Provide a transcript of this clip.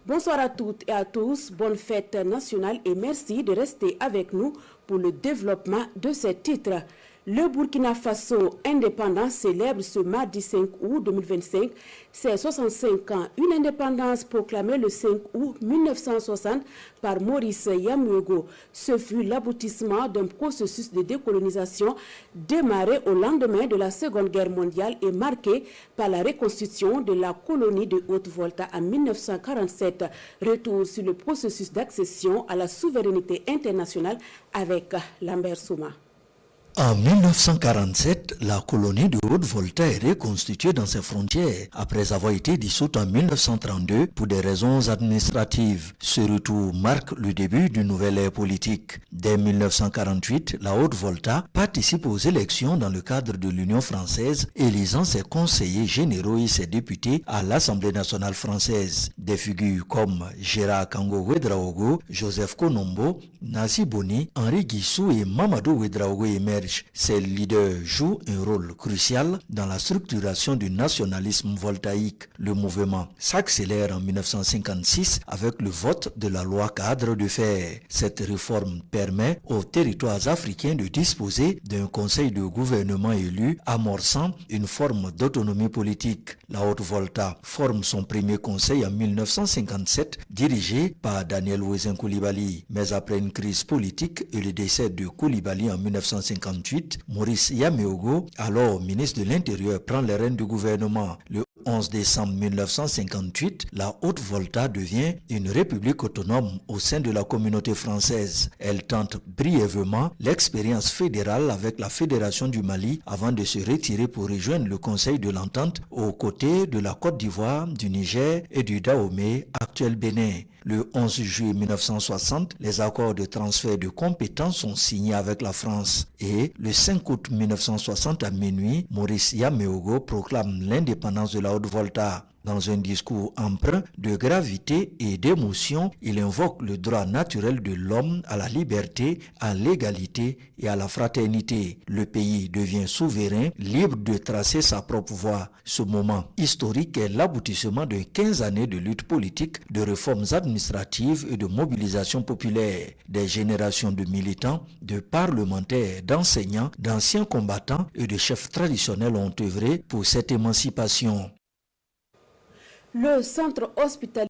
Bonsoir à toutes et à tous, bonne fête nationale et merci de rester avec nous pour le développement de ces titres. Le Burkina Faso indépendant célèbre ce mardi 5 août 2025 ses 65 ans. Une indépendance proclamée le 5 août 1960 par Maurice Yamuego. Ce fut l'aboutissement d'un processus de décolonisation démarré au lendemain de la Seconde Guerre mondiale et marqué par la reconstitution de la colonie de Haute-Volta en 1947. Retour sur le processus d'accession à la souveraineté internationale avec Lambert Souma. En 1947, la colonie de Haute-Volta est reconstituée dans ses frontières après avoir été dissoute en 1932 pour des raisons administratives. Ce retour marque le début d'une nouvelle ère politique. Dès 1948, la Haute-Volta participe aux élections dans le cadre de l'Union française, élisant ses conseillers généraux et ses députés à l'Assemblée nationale française. Des figures comme Gérard Kango Ouédraogo, Joseph Konombo, Nazi Boni, Henri Guissou et Mamadou Ouédraogo émergent. Ces leaders jouent un rôle crucial dans la structuration du nationalisme voltaïque. Le mouvement s'accélère en 1956 avec le vote de la loi cadre de fer. Cette réforme permet aux territoires africains de disposer d'un conseil de gouvernement élu amorçant une forme d'autonomie politique. La Haute-Volta forme son premier conseil en 1957 dirigé par Daniel Ouézin Coulibaly. Mais après une crise politique et le décès de Coulibaly en 1958, Maurice Yamuego, alors ministre de l'Intérieur, prend les rênes du gouvernement. Le 11 décembre 1958, la Haute-Volta devient une république autonome au sein de la communauté française. Elle tente brièvement l'expérience fédérale avec la Fédération du Mali avant de se retirer pour rejoindre le Conseil de l'Entente aux côtés de la Côte d'Ivoire, du Niger et du Dahomey, actuel Bénin. Le 11 juillet 1960, les accords de transfert de compétences sont signés avec la France. Et le 5 août 1960 à minuit, Maurice Yamuego proclame l'indépendance de la Haute-Volta. Dans un discours empreint de gravité et d'émotion, il invoque le droit naturel de l'homme à la liberté, à l'égalité et à la fraternité. Le pays devient souverain, libre de tracer sa propre voie. Ce moment historique est l'aboutissement de 15 années de lutte politique, de réformes administratives et de mobilisation populaire. Des générations de militants, de parlementaires, d'enseignants, d'anciens combattants et de chefs traditionnels ont œuvré pour cette émancipation. Le centre hospitalier